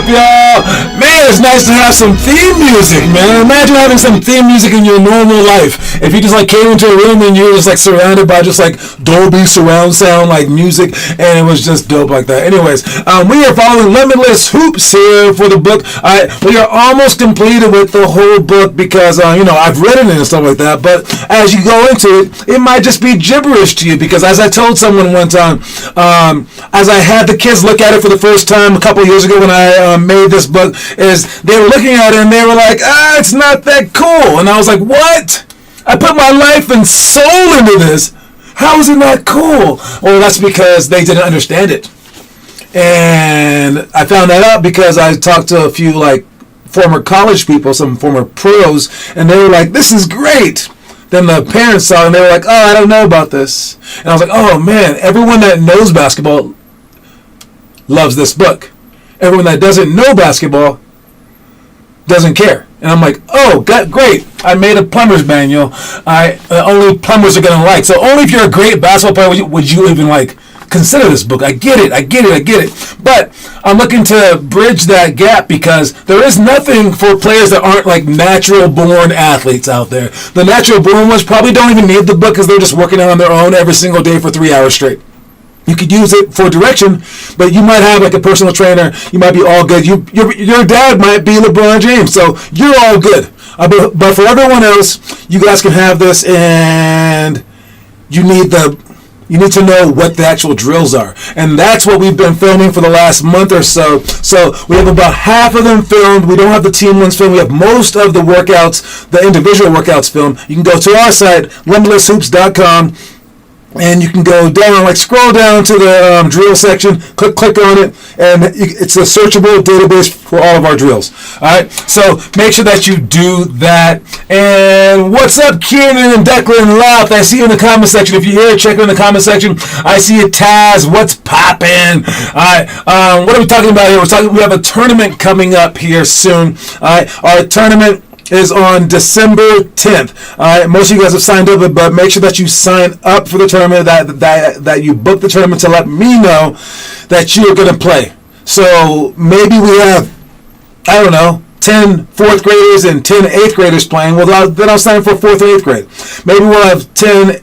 up, y'all? Man, it's nice to have some theme music, man. Imagine having some theme music in your normal life. If you just like came into a room and you're just like surrounded by just like Dolby surround sound like music, and it was just dope like that. Anyways, we are following Limitless Hoops here for the book. We are almost completed with the whole book because I've read it and stuff like that. But as you go into it, it might just be gibberish to you because, as I told someone one time, as I had the kids look at it for the first time a couple of years ago when I made this book, is they were looking at it and they were like, it's not that cool. And I was like, what? I put my life and soul into this. How is it not cool? Well, that's because they didn't understand it. And I found that out because I talked to a few like former college people, some former pros, and they were like, this is great. Then the parents saw it and they were like, I don't know about this. And I was like, oh man, everyone that knows basketball loves this book. Everyone that doesn't know basketball doesn't care. And I'm like, oh, great. I made a plumber's manual. Only plumbers are going to like. So only if you're a great basketball player would you even like consider this book. I get it. But I'm looking to bridge that gap because there is nothing for players that aren't like natural born athletes out there. The natural born ones probably don't even need the book because they're just working out on their own every single day for 3 hours straight. You could use it for direction, but you might have like a personal trainer. You might be all good. Your dad might be LeBron James, so you're all good. But for everyone else, you guys can have this, and you need to know what the actual drills are. And that's what we've been filming for the last month or so. So we have about half of them filmed. We don't have the team ones filmed. We have most of the workouts, the individual workouts filmed. You can go to our site, limitlesshoops.com. And you can go down, like scroll down to the drill section, click on it, and it's a searchable database for all of our drills. All right, so make sure that you do that. And what's up, Kieran and Declan Louth? I see you in the comment section. If you're here, check in the comment section. I see you, Taz. What's poppin'? All right, what are we talking about here? We have a tournament coming up here soon. All right, our tournament is on December 10th. Most of you guys have signed up, but make sure that you sign up for the tournament, that you book the tournament to let me know that you're going to play. So maybe we have, 10 fourth graders and 10 eighth graders playing. Well, then I'll sign for 4th and 8th grade. Maybe we'll have 10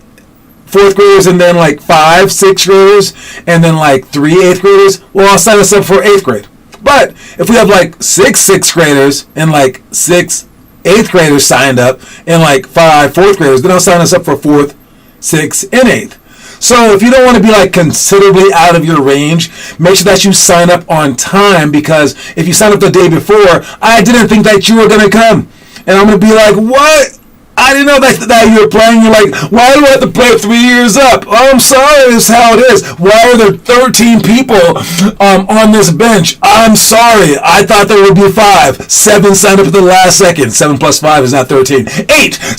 fourth graders and then like 5 6th graders and then like 3 8th graders. Well, I'll sign us up for 8th grade. But if we have like 6 6th graders and like 6 8th graders signed up and like 5 4th graders, then I'll sign us up for 4th, 6th, and 8th. So if you don't want to be like considerably out of your range, make sure that you sign up on time, because if you sign up the day before, I didn't think that you were going to come. And I'm going to be like, what? I didn't know that you were playing. You're like, why do I have to play 3 years up? Oh, I'm sorry, this is how it is. Why are there 13 people on this bench? I'm sorry. I thought there would be 5. 7 signed up at the last second. 7 plus 5 is not 13. 8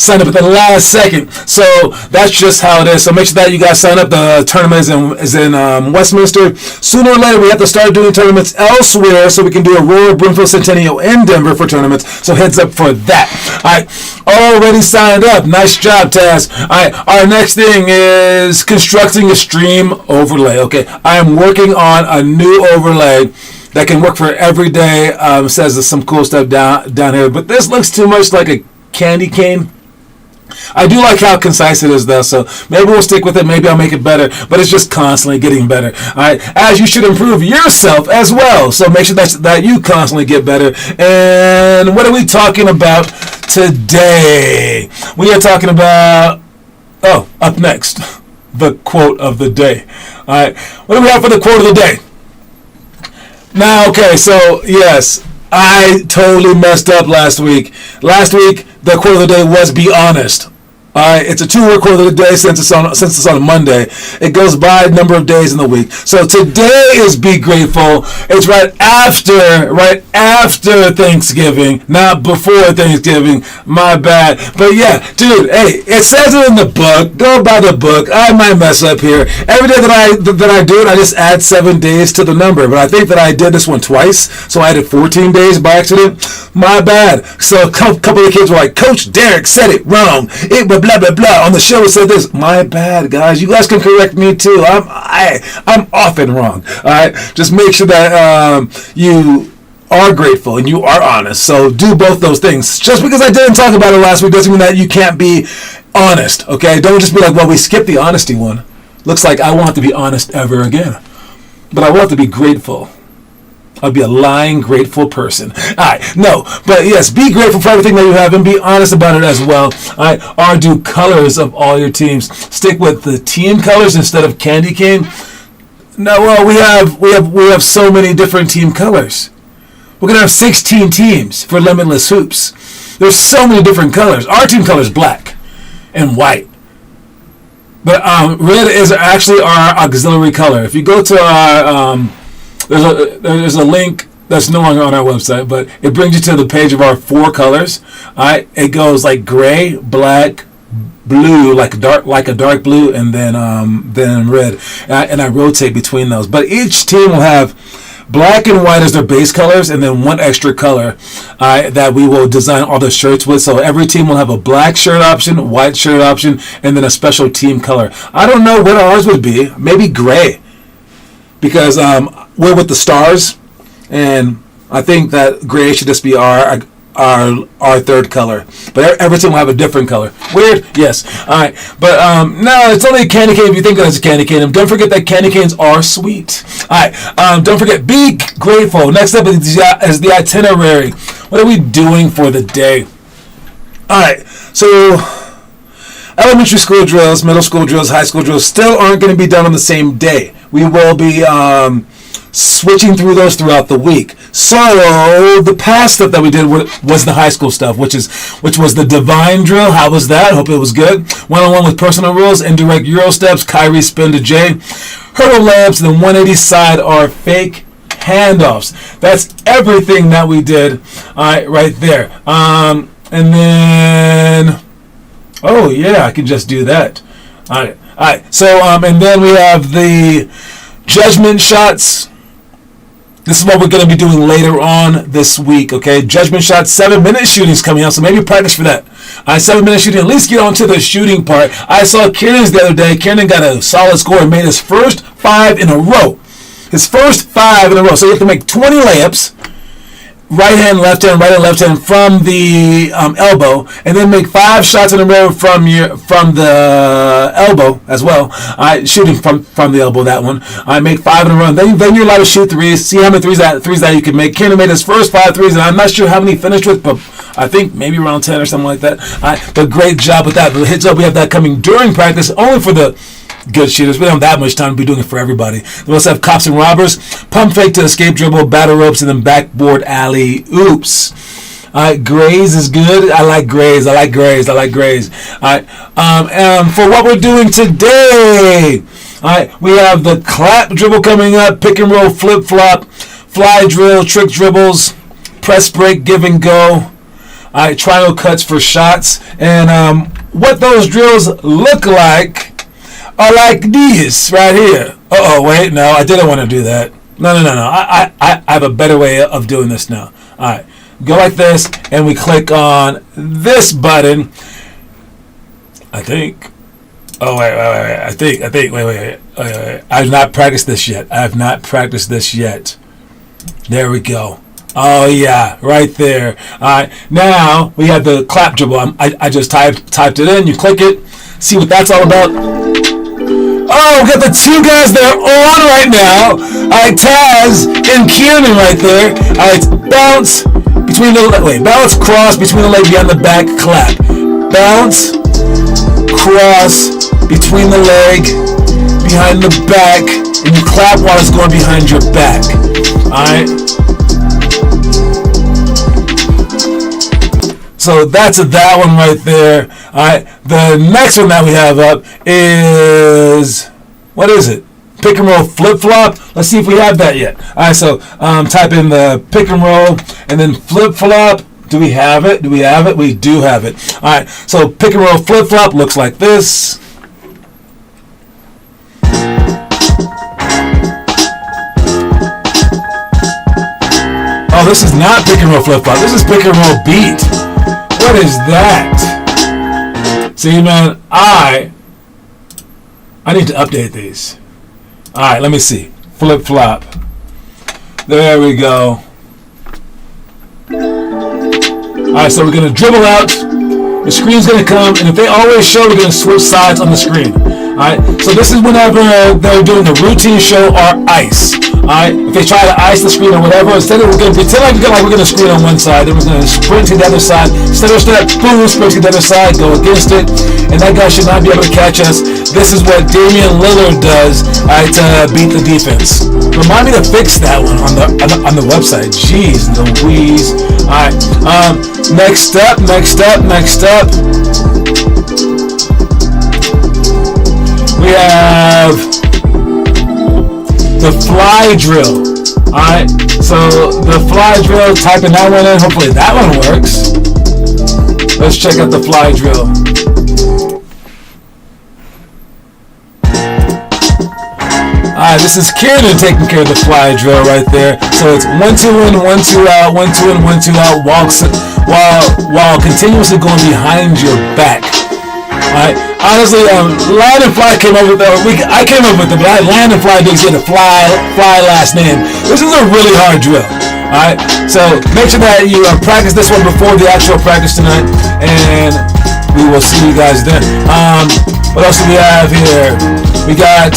signed up at the last second. So that's just how it is. So make sure that you guys sign up. The tournament is in Westminster. Sooner or later, we have to start doing tournaments elsewhere so we can do Aurora, Broomfield, Centennial, and Denver for tournaments. So heads up for that. All right. Already signed up. Nice job, Taz. All right, our next thing is constructing a stream overlay. Okay, I am working on a new overlay that can work for every day. Says there's some cool stuff down here, but this looks too much like a candy cane. I do like how concise it is, though, so maybe we'll stick with it. Maybe I'll make it better, but it's just constantly getting better. All right, as you should improve yourself as well, so make sure that you constantly get better. And what are we talking about today? We are talking about, up next, the quote of the day. All right, what do we have for the quote of the day? Now, okay, so yes, I totally messed up last week. Last week, the quote of the day was "be honest." It's a 2-word quote of the day since it's on a Monday. It goes by a number of days in the week. So today is "be grateful." It's right after Thanksgiving, not before Thanksgiving. My bad. But yeah, dude, hey, it says it in the book. Go by the book. I might mess up here. Every day that I do it, I just add 7 days to the number. But I think that I did this one twice, so I added 14 days by accident. My bad. So a couple of the kids were like, "Coach Derek said it wrong. It was blah blah blah on the show." It said this. My bad, guys. You guys can correct me too. I'm often wrong. All right. Just make sure that you are grateful and you are honest. So do both those things. Just because I didn't talk about it last week doesn't mean that you can't be honest, okay? Don't just be like, well, we skipped the honesty one. Looks like I want to be honest ever again. But I want to be grateful. I'll be a lying, grateful person. All right, no, but yes, be grateful for everything that you have and be honest about it as well. All right, or do colors of all your teams. Stick with the team colors instead of candy cane. No, well, we have so many different team colors. We're gonna have 16 teams for Limitless Hoops. There's so many different colors. Our team color is black and white. But red is actually our auxiliary color. If you go to our there's a link that's no longer on our website, but it brings you to the page of our 4 colors. All right, it goes like gray, black, blue, like a dark blue, and then red. And I rotate between those. But each team will have black and white as their base colors, and then one extra color that we will design all the shirts with. So every team will have a black shirt option, white shirt option, and then a special team color. I don't know what ours would be. Maybe gray, because we're with the stars, and I think that gray should just be our third color. But every team will have a different color. Weird? Yes. All right. But no, it's only a candy cane if you think of it as a candy cane. And don't forget that candy canes are sweet. All right. Don't forget, be grateful. Next up is the itinerary. What are we doing for the day? All right. So elementary school drills, middle school drills, high school drills still aren't going to be done on the same day. We will be switching through those throughout the week. So the past stuff that we did was the high school stuff, which was the divine drill. How was that? Hope it was good. One-on-one with personal rules, indirect Euro steps, Kyrie spin to J, hurdle layups, and then 180 side are fake handoffs. That's everything that we did. All right, right there. And then, oh yeah, I can just do that. All right. So and then we have the judgment shots. This is what we're going to be doing later on this week, okay? Judgment shots, 7-minute shooting's coming out, so maybe practice for that. 7-minute shooting, at least get on to the shooting part. I saw Kieran's the other day. Kieran got a solid score and made his first 5 in a row. His first 5 in a row. So you have to make 20 layups, right hand, left hand from the elbow, and then make 5 shots in a row from the elbow as well. Shooting from the elbow, that one. Make 5 in a row. Then you're allowed to shoot threes. See how many threes that you can make. Kieran made his first 5 threes, and I'm not sure how many he finished with, but I think maybe around 10 or something like that. But great job with that. But heads up, we have that coming during practice, only for the good shooters. We don't have that much time to be doing it for everybody. We also have cops and robbers, pump fake to escape dribble, battle ropes, and then backboard alley oops. Grays is good. I like grays. For what we're doing today, we have the clap dribble coming up, pick and roll, flip flop, fly drill, trick dribbles, press break, give and go. Triangle cuts for shots, and what those drills look like are like these right here. Wait, no, I didn't want to do that. No. I have a better way of doing this now. All right, go like this, and we click on this button. I think. Oh wait. I think. Wait. I have not practiced this yet. There we go. Oh yeah, right there. All right, now we have the clap dribble. I just typed it in. You click it. See what that's all about. Oh, we got the 2 guys that are on right now. All right, Taz and Kieran right there. All right, bounce cross between the leg behind the back, clap. Bounce, cross between the leg behind the back, and you clap while it's going behind your back. All right. So that's that one right there. All right. The next one that we have up is, what is it? Pick and roll, flip flop. Let's see if we have that yet. All right. So type in the pick and roll and then flip flop. Do we have it? We do have it. All right. So pick and roll, flip flop looks like this. Oh, this is not pick and roll, flip flop. This is pick and roll beat. What is that? See, man, I need to update these. All right, let me see. Flip flop. There we go. Alright, so we're going to dribble out. The screen's going to come, and if they always show, we're going to switch sides on the screen. Alright, so this is whenever they're doing the routine show or ice. Alright, if they try to ice the screen or whatever, instead of we're going to pretend like we're going to screen on one side, then we're going to sprint to the other side. Instead of that, boom, sprint to the other side, go against it, and that guy should not be able to catch us. This is what Damian Lillard does, alright, to beat the defense. Remind me to fix that one on the website. Jeez Louise. Alright, next up. We have the fly drill. Alright, so the fly drill, typing that one in, hopefully that one works. Let's check out the fly drill. Alright, this is Kieran taking care of the fly drill right there. So it's 1 2 in, 1 2 out, 1 2 in, 1 2 out, while continuously going behind your back. Alright, honestly, Land and Fly came up with that. I came up with it, but Land and Fly didn't get a fly last name. This is a really hard drill. Alright, so make sure that you practice this one before the actual practice tonight, and we will see you guys then. What else do we have here? We got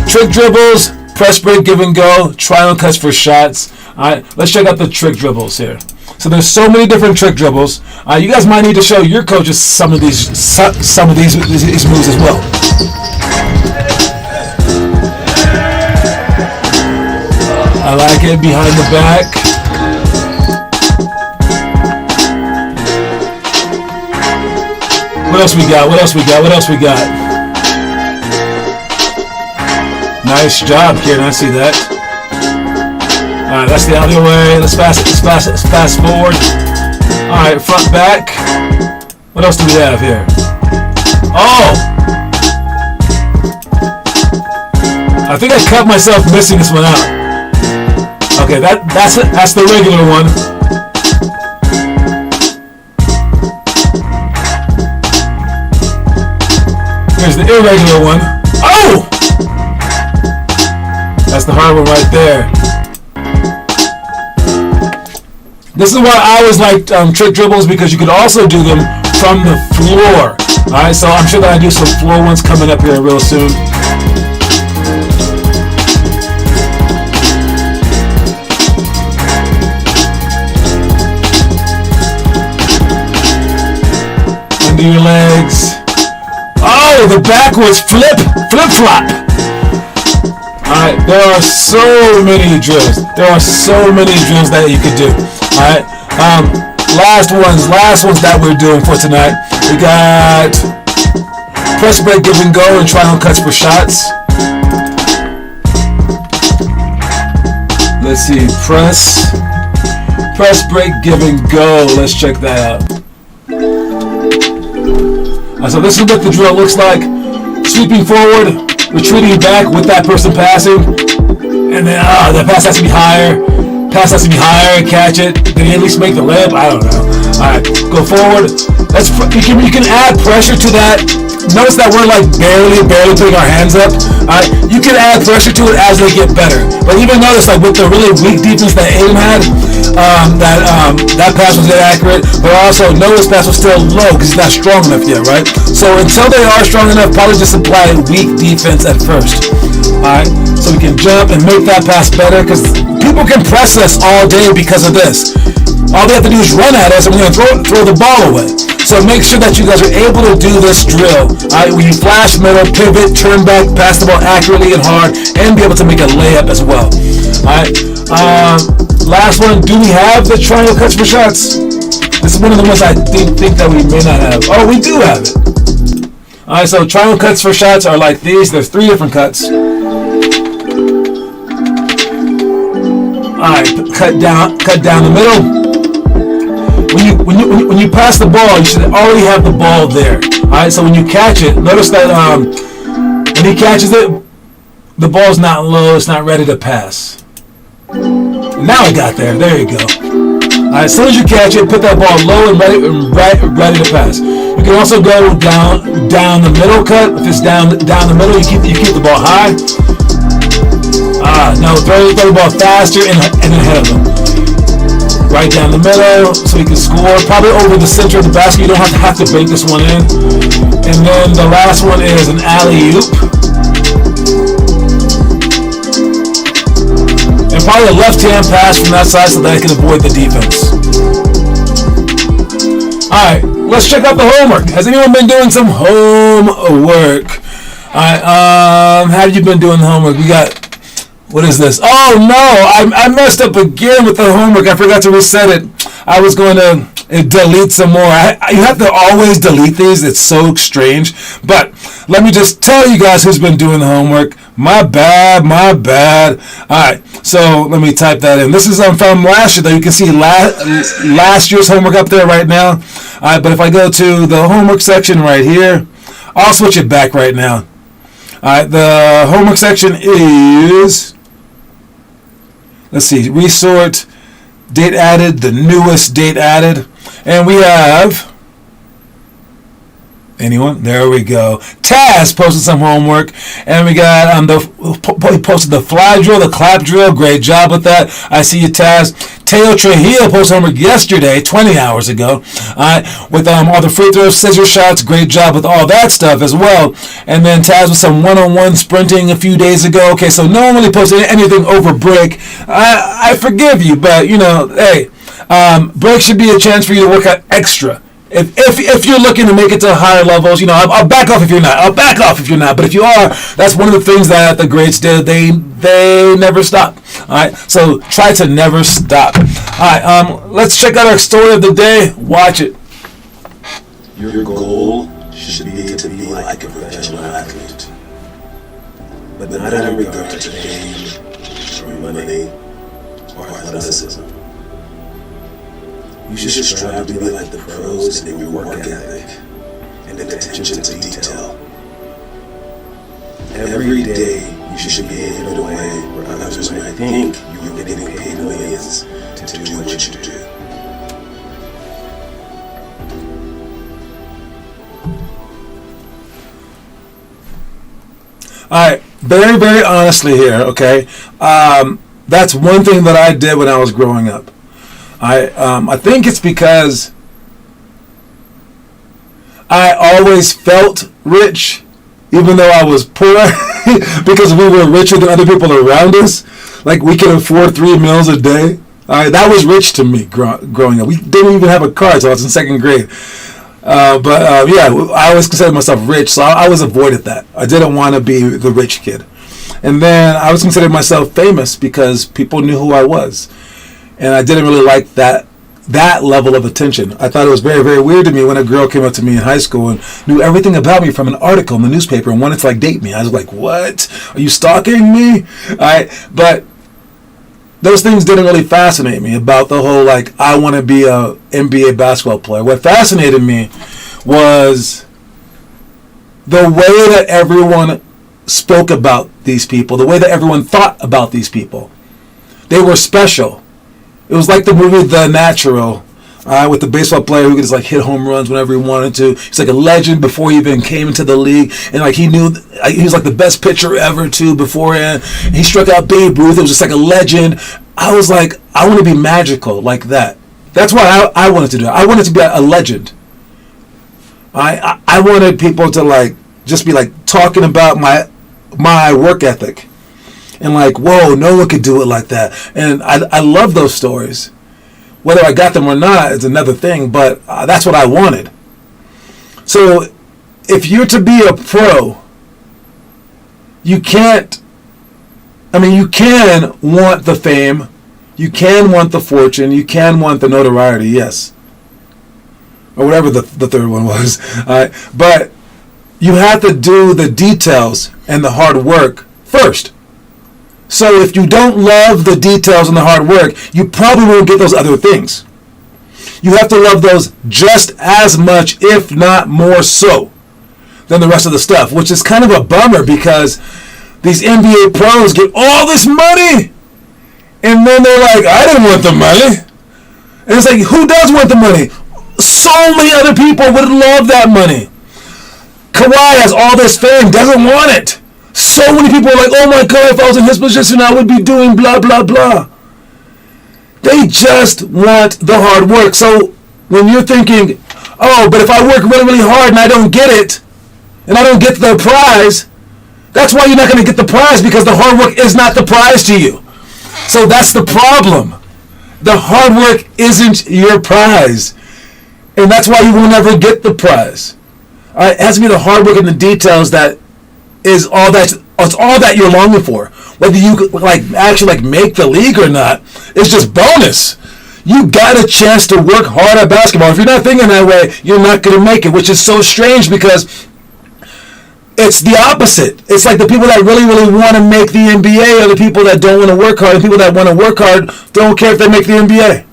trick dribbles, press break, give and go, triangle cuts for shots. Alright, let's check out the trick dribbles here. So there's so many different trick dribbles. You guys might need to show your coaches some of these moves as well. I like it behind the back. What else we got? Nice job, Kieran. I see that. Alright, that's the other way. Let's fast forward. Alright, front, back. What else do we have here? Oh! I think I cut myself missing this one out. Okay, that's the regular one. Here's the irregular one. Oh! That's the hard one right there. This is why I always liked trick dribbles, because you could also do them from the floor. Alright, so I'm sure that I do some floor ones coming up here real soon. Under your legs. Oh, the backwards flip-flop. Alright, there are so many drills. That you could do. Alright, last ones that we're doing for tonight. We got press break, give and go, and triangle cuts for shots. Let's see, press break, give and go. Let's check that out. So this is what the drill looks like. Sweeping forward, retreating back with that person passing, and then that pass has to be higher. Catch it. Did he at least make the layup? I don't know. Alright, go forward. You can add pressure to that. Notice that we're like barely putting our hands up. Alright, you can add pressure to it as they get better. But even notice, like with the really weak defense that Aiden had, that pass was inaccurate. But also notice pass was still low because he's not strong enough yet, right? So until they are strong enough, probably just apply weak defense at first. Alright, so we can jump and make that pass better, because people can press us all day because of this. All they have to do is run at us and we're going to throw the ball away. So make sure that you guys are able to do this drill. When you flash middle, pivot, turn back, pass the ball accurately and hard, and be able to make a layup as well. Alright, last one. Do we have the triangle cuts for shots? This is one of the ones I think that we may not have. Oh, we do have it. Alright, so triangle cuts for shots are like these. There's 3 different cuts. Alright, cut down the middle. When you pass the ball, you should already have the ball there. Alright, so when you catch it, notice that when he catches it, the ball's not low, it's not ready to pass. Now it got there. There you go. Alright, as soon as you catch it, put that ball low and ready to pass. You can also go down the middle cut. If it's down the middle, you keep the ball high. No, throw the ball faster and ahead of them. right down the middle so he can score. Probably over the center of the basket. You don't have to bank this one in. And then the last one is an alley-oop. And probably a left-hand pass from that side so that I can avoid the defense. Alright, let's check out the homework. Has anyone been doing some homework? Alright, how have you been doing the homework? We got... What is this? Oh no, I messed up again with the homework. I forgot to reset it. I was going to delete some more. You have to always delete these. It's so strange. But let me just tell you guys who's been doing the homework. My bad. Alright, so let me type that in. This is from last year, though. You can see last year's homework up there right now. Alright, but if I go to the homework section right here, I'll switch it back right now. Alright, the homework section is... Let's see, resort, date added, the newest date added. And we have, anyone? There we go. Taz posted some homework. And we got he posted the fly drill, the clap drill. Great job with that. I see you, Taz. Teo Trujillo posted homework yesterday, 20 hours ago, with all the free throws, scissor shots. Great job with all that stuff as well. And then Taz with some one-on-one sprinting a few days ago. Okay, so no one really posted anything over break. I forgive you, but, hey, break should be a chance for you to work out extra. If you're looking to make it to higher levels, I'll back off if you're not. But if you are, that's one of the things that the greats did. They never stop. All right, so try to never stop. All right, let's check out our story of the day. Watch it. Your goal should be to be like a professional athlete, but not in regard to fame, or money, or athleticism. You should strive to be like the pros in your work ethic and attention to detail. Every day, you should be able in a way where others might think you are getting paid millions to do what you do. All right, very, very honestly here, okay? That's one thing that I did when I was growing up. I think it's because I always felt rich, even though I was poor, because we were richer than other people around us. Like, we could afford 3 meals a day. That was rich to me growing up. We didn't even have a car until I was in 2nd grade. Yeah, I always considered myself rich, so I always avoided that. I didn't want to be the rich kid. And then I was considered myself famous because people knew who I was. And I didn't really like that level of attention. I thought it was very, very weird to me when a girl came up to me in high school and knew everything about me from an article in the newspaper and wanted to date me. I was like, what? Are you stalking me? But those things didn't really fascinate me about the whole, I want to be a NBA basketball player. What fascinated me was the way that everyone spoke about these people, the way that everyone thought about these people. They were special. It was like the movie The Natural, with the baseball player who could just hit home runs whenever he wanted to. He's like a legend before he even came into the league, and he knew he was the best pitcher ever too beforehand. And he struck out Babe Ruth. It was just a legend. I was like, I want to be magical like that. That's what I wanted to do. I wanted to be a legend. I wanted people to just be talking about my work ethic. And whoa, no one could do it like that. And I love those stories. Whether I got them or not is another thing, but that's what I wanted. So if you're to be a pro, you can want the fame, you can want the fortune, you can want the notoriety, yes. Or whatever the third one was. But you have to do the details and the hard work first. So if you don't love the details and the hard work, you probably won't get those other things. You have to love those just as much, if not more so, than the rest of the stuff, which is kind of a bummer because these NBA pros get all this money, and then they're like, I didn't want the money. And it's who does want the money? So many other people would love that money. Kawhi has all this fame, doesn't want it. So many people are oh my God, if I was in his position, I would be doing blah, blah, blah. They just want the hard work. So when you're thinking, oh, but if I work really, really hard and I don't get it, and I don't get the prize, that's why you're not going to get the prize, because the hard work is not the prize to you. So that's the problem. The hard work isn't your prize. And that's why you will never get the prize. It has to be the hard work and the details that is all that. It's all that you're longing for. Whether you actually make the league or not, it's just bonus. You got a chance to work hard at basketball. If you're not thinking that way, you're not going to make it, which is so strange because it's the opposite. It's like the people that really, really want to make the NBA are the people that don't want to work hard. The people that want to work hard don't care if they make the NBA.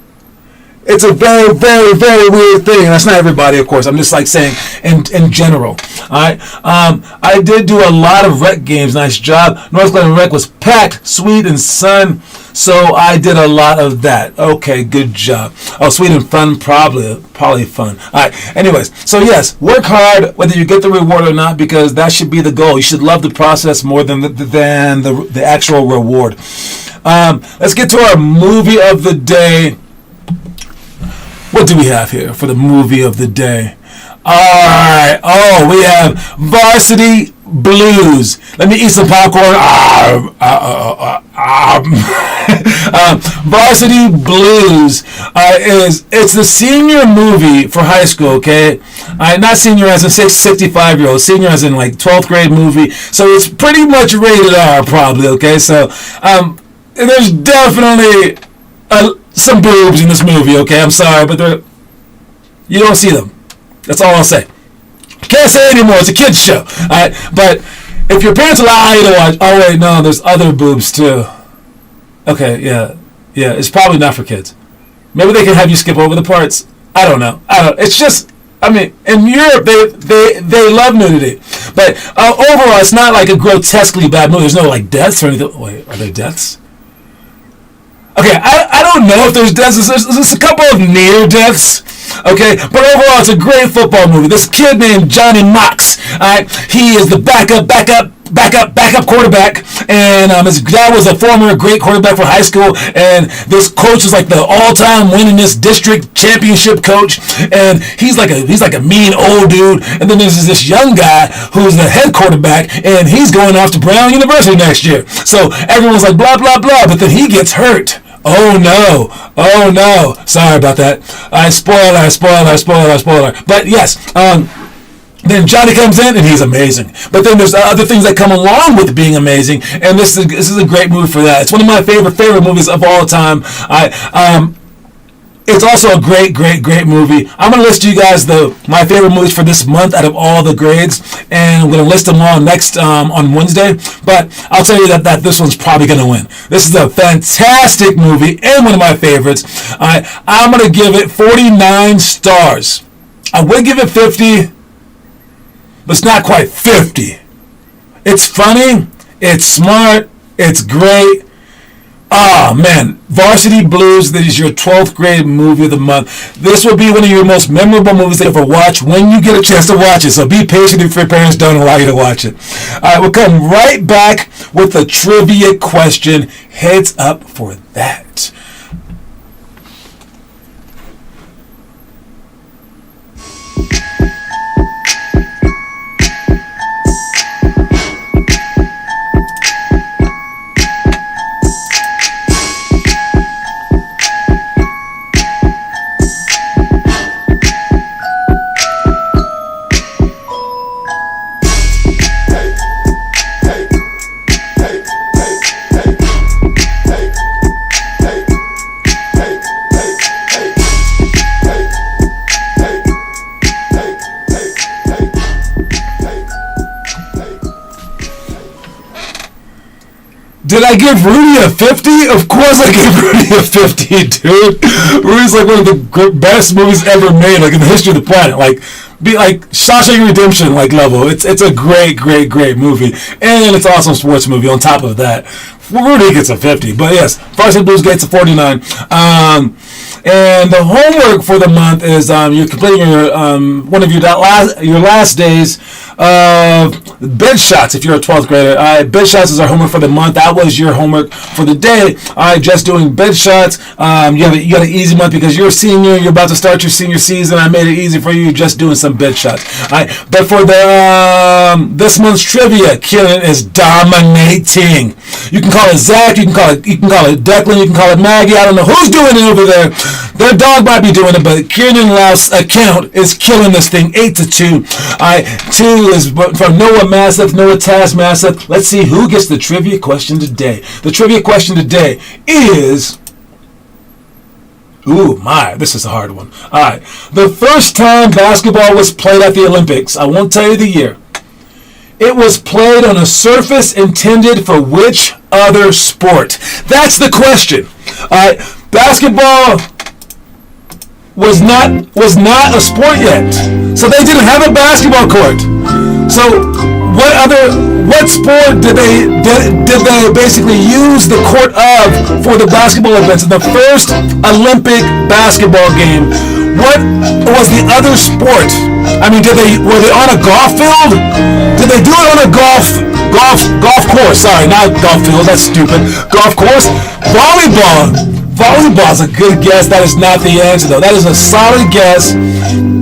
It's a very, very, very weird thing. And that's not everybody, of course. I'm just saying in general. All right. I did do a lot of rec games. Nice job. North Glen Rec was packed, sweet and sun. So I did a lot of that. Okay, good job. Oh, sweet and fun, probably fun. All right. Anyways, so yes, work hard, whether you get the reward or not, because that should be the goal. You should love the process more than the actual reward. Let's get to our movie of the day. What do we have here for the movie of the day? Alright. Oh, we have Varsity Blues. Let me eat some popcorn. Varsity Blues it's the senior movie for high school, okay? Not senior as in 65-year-old. Senior as in 12th grade movie. So it's pretty much rated R probably, okay? So there's definitely some boobs in this movie, okay? I'm sorry, but you don't see them. That's all I'll say. Can't say anymore. It's a kid's show. All right? But if your parents allow you to watch, oh wait, no, there's other boobs too. Okay, yeah. It's probably not for kids. Maybe they can have you skip over the parts. I don't know. It's just, in Europe they love nudity, but overall it's not like a grotesquely bad movie. There's no deaths or anything. Wait, are there deaths? Okay, I don't know if there's deaths. There's a couple of near deaths. Okay, but overall, it's a great football movie. This kid named Johnny Mox, he is the backup quarterback, and his dad was a former great quarterback for high school, and this coach is the all-time winningest district championship coach, and he's like a mean old dude. And then there's this young guy who's the head quarterback, and he's going off to Brown University next year. So everyone's like blah blah blah, but then he gets hurt. Oh no! Sorry about that. Spoiler. But yes, then Johnny comes in and he's amazing. But then there's other things that come along with being amazing, and this is a great movie for that. It's one of my favorite movies of all time. It's also a great movie. I'm going to list you guys my favorite movies for this month out of all the grades, and I'm going to list them all next on Wednesday. But I'll tell you that this one's probably going to win. This is a fantastic movie and one of my favorites. I'm going to give it 49 stars. I would give it 50, but it's not quite 50. It's funny. It's smart. It's great. Ah, man. Varsity Blues, that is your 12th grade movie of the month. This will be one of your most memorable movies that you ever watch when you get a chance to watch it. So be patient if your parents don't allow you to watch it. All right, we'll come right back with a trivia question. Heads up for that. Did I give Rudy a 50? Of course I gave Rudy a 50, dude. Rudy's one of the best movies ever made, in the history of the planet. be like Shawshank Redemption like level. It's a great movie, and it's also a sports movie. On top of that, Rudy gets a 50. But yes, Varsity Blues gets a 49. And the homework for the month is you're completing your one of your last days of bed shots. If you're a 12th grader, bed shots is our homework for the month. That was your homework for the day. Just doing bed shots. You got an easy month because you're a senior. You're about to start your senior season. I made it easy for you just doing some bed shots. But for the this month's trivia, Kieran is dominating. You can call it Zach. You can call it Declan. You can call it Maggie. I don't know who's doing it over there. Their dog might be doing it, but Kieran Lau's account is killing this thing 8-2. 2 is from Noah Massif, Noah Task Massif. Let's see who gets the trivia question today. The trivia question today is... Ooh, this is a hard one. All right. The first time basketball was played at the Olympics, I won't tell you the year. It was played on a surface intended for which other sport? That's the question. All right. Basketball was not a sport yet, so they didn't have a basketball court. So what sport did they basically use the court of for the basketball events? In the first Olympic basketball game, what was the other sport? I mean, were they on a golf field? Did they do it on a golf course? Sorry, not golf field. That's stupid. Golf course. Volleyball. Volleyball is a good guess. That is not the answer, though. That is a solid guess,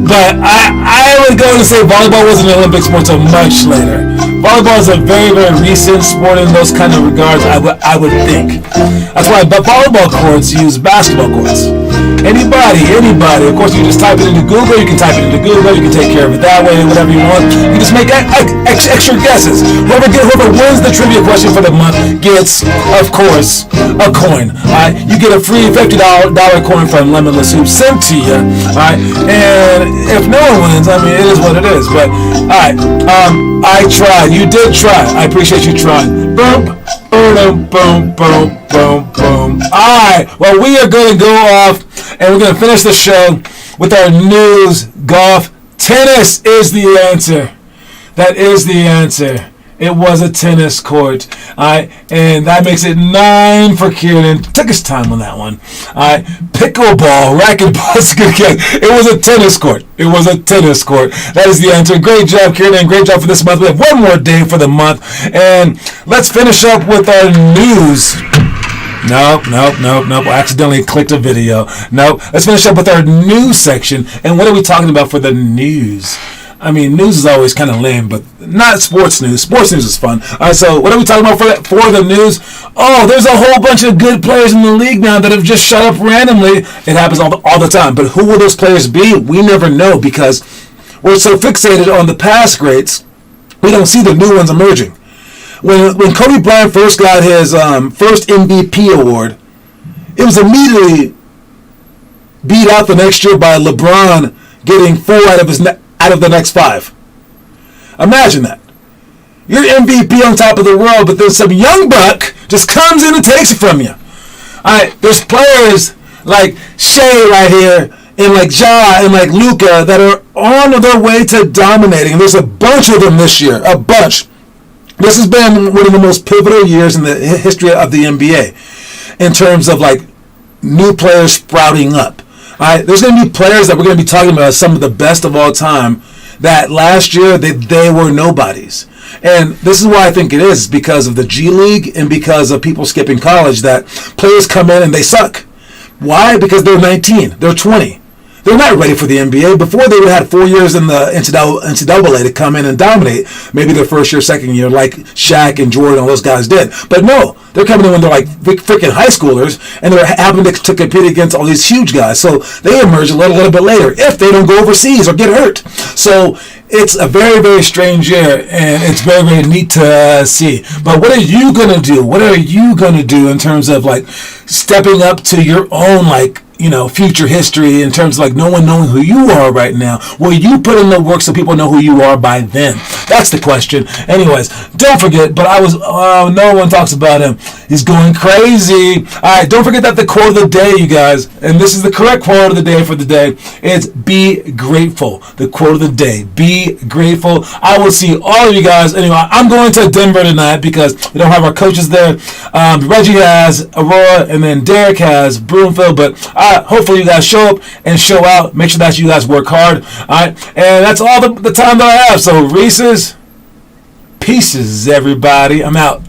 but I would go and say volleyball wasn't an Olympic sport until much later. Volleyball is a very recent sport in those kind of regards, I would think. That's why volleyball courts use basketball courts. Anybody. Of course, you just type it into Google. You can type it into Google. You can take care of it that way, whatever you want. You can just make extra guesses. Whoever wins the trivia question for the month gets, of course, a coin. All right, you get a free $50 coin from Limitless Hoops sent to you. All right, and if no one wins, I mean, it is what it is. But all right, I tried. You did try. I appreciate you trying. Boom. Boom, boom, boom, boom, boom. Alright, well, we are going to go off and we're going to finish the show with our news. Golf. Tennis is the answer. That is the answer. It was a tennis court. Alright, and that makes it 9 for Kieran. Took his time on that one. Alright, pickleball, racquetball. That's a good guess. It was a tennis court. It was a tennis court. That is the answer. Great job, Kieran, and great job for this month. We have one more day for the month, and let's finish up with our news. Nope. I accidentally clicked a video. Nope. Let's finish up with our news section. And what are we talking about for the news? I mean, news is always kind of lame, but not sports news. Sports news is fun. All right, so what are we talking about for the news? Oh, there's a whole bunch of good players in the league now that have just shut up randomly. It happens all the time. But who will those players be? We never know because we're so fixated on the past greats, we don't see the new ones emerging. When Kobe Bryant first got his first MVP award, it was immediately beat out the next year by LeBron getting 4 out of the next 5. Imagine that. You're MVP on top of the world, but then some young buck just comes in and takes it from you. Alright, there's players like Shea right here, and like Ja, and like Luka that are on their way to dominating. There's a bunch of them this year. A bunch. This has been one of the most pivotal years in the history of the NBA in terms of like new players sprouting up. Alright, there's going to be players that we're going to be talking about as some of the best of all time that last year they were nobodies. And this is why I think it is because of the G League and because of people skipping college that players come in and they suck. Why? Because they're 19, they're 20. They're not ready for the NBA. Before they would have had 4 years in the NCAA to come in and dominate. Maybe their first year, second year, like Shaq and Jordan, all those guys did. But no, they're coming in when they're like freaking high schoolers, and they're having to compete against all these huge guys. So they emerge a little bit later if they don't go overseas or get hurt. So it's a very strange year, and it's very neat to see. But what are you gonna do? What are you gonna do in terms of like stepping up to your own like future history in terms of like no one knowing who you are right now? Will you put in the work so people know who you are by then? That's the question. Anyways, don't forget, but no one talks about him. He's going crazy. All right, don't forget that the quote of the day, you guys, and this is the correct quote of the day for the day, is be grateful. The quote of the day, be grateful. I will see all of you guys. Anyway, I'm going to Denver tonight because we don't have our coaches there. Reggie has Aurora, and then Derek has Broomfield, but hopefully you guys show up and show out. Make sure that you guys work hard. All right, and that's all the time that I have. So Reese's Pieces, everybody. I'm out.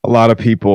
A lot of people